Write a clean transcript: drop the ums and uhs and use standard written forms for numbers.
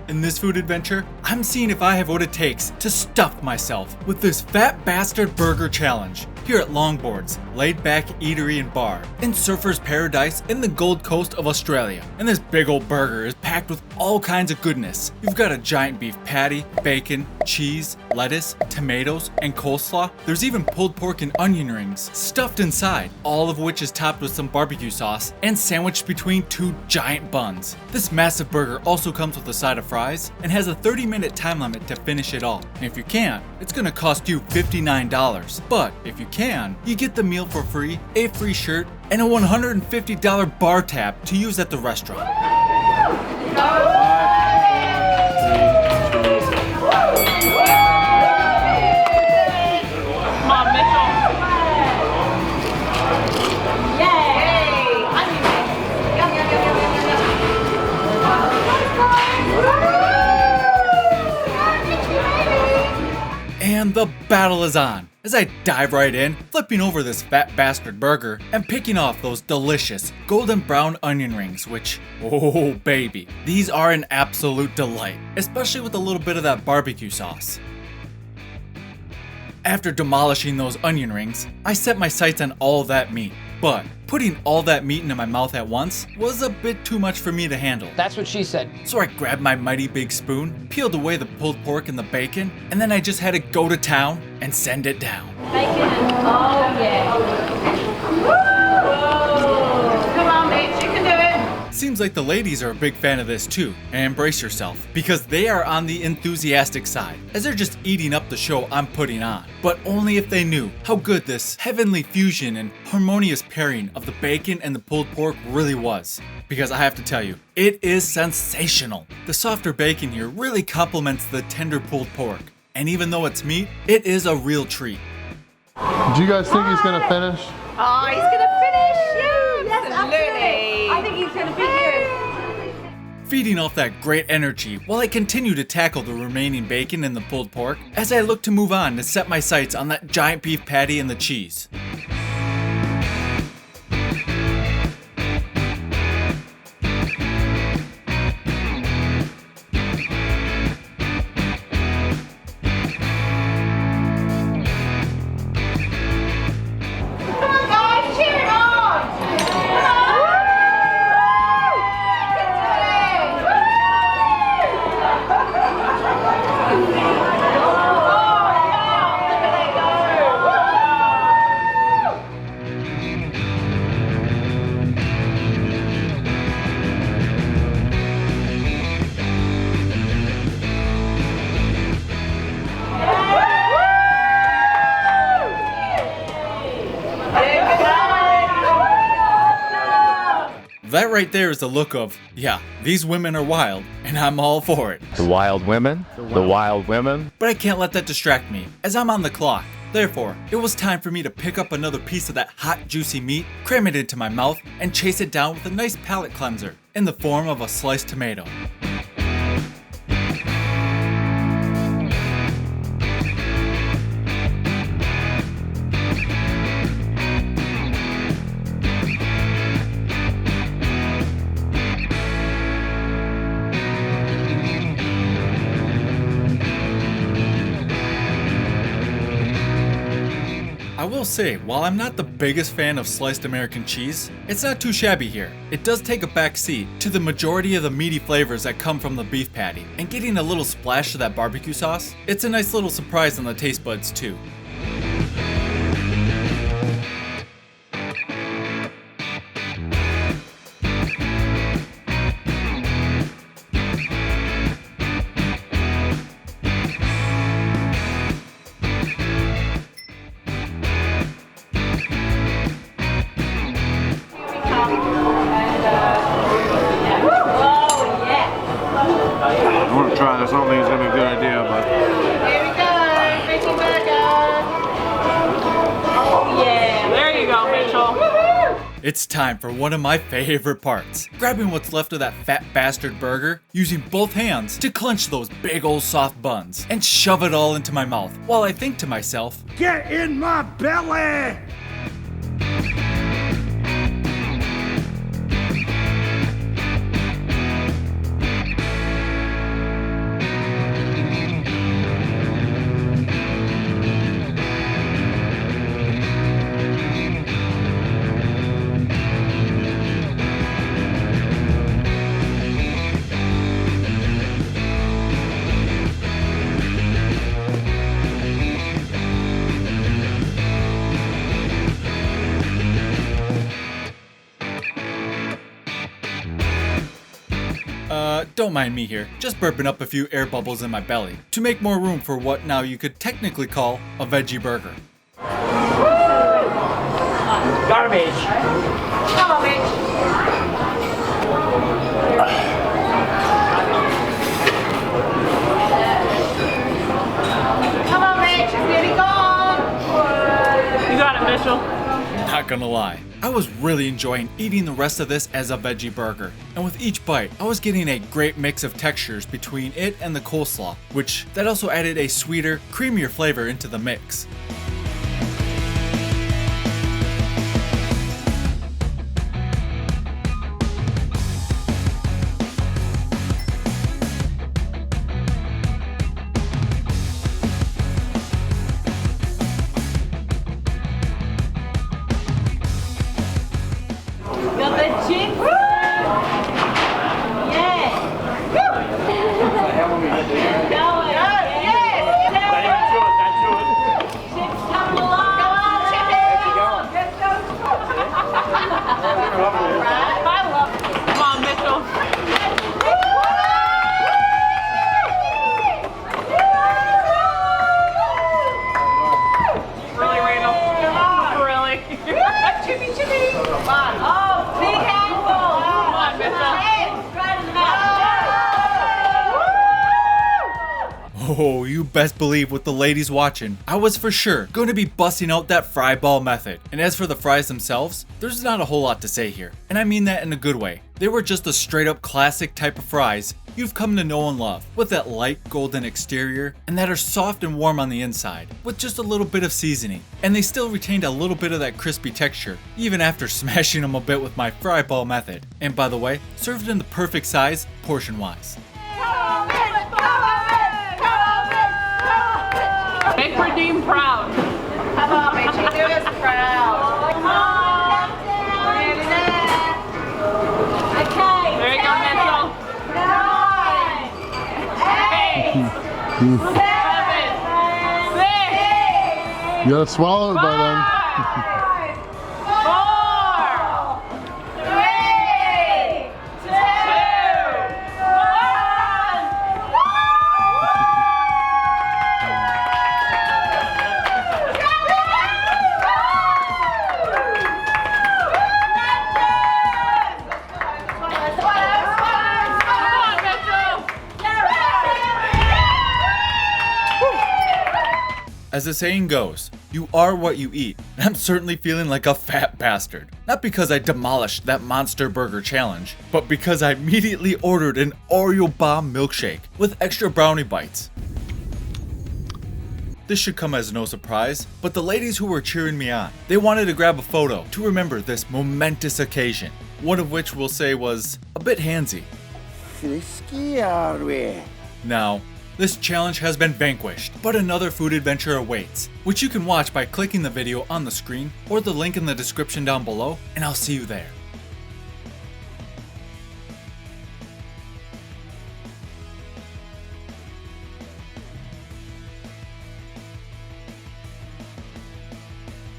In this food adventure, I'm seeing if I have what it takes to stuff myself with this Phat Bastard Burger Challenge here at Longboards, Laidback Eatery and Bar in Surfer's Paradise in the Gold Coast of Australia. And this big old burger is packed with all kinds of goodness. You've got a giant beef patty, bacon, cheese, lettuce, tomatoes, and coleslaw. There's even pulled pork and onion rings stuffed inside, all of which is topped with some barbecue sauce and sandwiched between two giant buns. This massive burger also comes with a side of fries and has a 30-minute time limit to finish it all. And if you can't, it's gonna cost you $59. But if you can, you get the meal for free, a free shirt, and a $150 bar tab to use at the restaurant. And the battle is on as I dive right in, flipping over this Phat Bastard burger and picking off those delicious golden brown onion rings, which, oh baby, these are an absolute delight, especially with a little bit of that barbecue sauce. After demolishing those onion rings, I set my sights on all of that meat, but putting all that meat into my mouth at once was a bit too much for me to handle. That's what she said. So I grabbed my mighty big spoon, peeled away the pulled pork and the bacon, and then I just had to go to town and send it down. Bacon and oh yeah. Woo! Come on, Mitch, you can do it. Seems like the ladies are a big fan of this too, and brace yourself, because they are on the enthusiastic side, as they're just eating up the show I'm putting on. But only if they knew how good this heavenly fusion and harmonious pairing of the bacon and the pulled pork really was. Because I have to tell you, it is sensational. The softer bacon here really complements the tender pulled pork, and even though it's meat, it is a real treat. Do you guys think he's gonna finish? Oh, he's gonna finish. Yes, Absolutely. I think he's gonna beat you. Feeding off that great energy while I continue to tackle the remaining bacon and the pulled pork as I look to move on to set my sights on that giant beef patty and the cheese. That right there is the look of, yeah, these women are wild, and I'm all for it. The wild women? The wild women? But I can't let that distract me, as I'm on the clock. Therefore, it was time for me to pick up another piece of that hot, juicy meat, cram it into my mouth, and chase it down with a nice palate cleanser in the form of a sliced tomato. I will say, while I'm not the biggest fan of sliced American cheese, it's not too shabby here. It does take a back seat to the majority of the meaty flavors that come from the beef patty, and getting a little splash of that barbecue sauce, it's a nice little surprise on the taste buds too. I want to try this. I don't think it's gonna be a good idea, but. Here we go, Mickey Burger. Oh yeah, there you go, Mitchell. It's time for one of my favorite parts. Grabbing what's left of that Phat Bastard burger, using both hands to clench those big old soft buns and shove it all into my mouth while I think to myself, Get in my belly! don't mind me here, just burping up a few air bubbles in my belly to make more room for what now you could technically call a veggie burger. Garbage. Come on, Mitch. Come on, Mitch. It's nearly gone. You got it, Mitchell. Not gonna lie, I was really enjoying eating the rest of this as a veggie burger, and with each bite, I was getting a great mix of textures between it and the coleslaw, which that also added a sweeter, creamier flavor into the mix. Got the chips? Yeah. Chips coming along. Come on, Chippy. Let's go. I love it. Come on, Mitchell. Really, Randall? Really? Chippy, Chippy. Come on. Oh, big handful. Come on, Mitchell. Oh, you best believe with the ladies watching, I was for sure going to be busting out that fry ball method. And as for the fries themselves, there's not a whole lot to say here. And I mean that in a good way. They were just a straight up classic type of fries you've come to know and love, with that light golden exterior and that are soft and warm on the inside, with just a little bit of seasoning. And they still retained a little bit of that crispy texture, even after smashing them a bit with my fry ball method. And by the way, served in the perfect size, portion wise. Make Redeem proud. Come on, Mitch. You do us proud. Come on. Nearly there. Okay. There you go, Mitchell. 9, 8, 7, 6, You gotta swallow it by then. 4, 3, 2, 1. As the saying goes, you are what you eat, and I'm certainly feeling like a fat bastard. Not because I demolished that monster burger challenge, but because I immediately ordered an Oreo bomb milkshake with extra brownie bites. This should come as no surprise, but the ladies who were cheering me on, they wanted to grab a photo to remember this momentous occasion, one of which we'll say was a bit handsy. Frisky are we? Now, this challenge has been vanquished, but another food adventure awaits, which you can watch by clicking the video on the screen or the link in the description down below, and I'll see you there.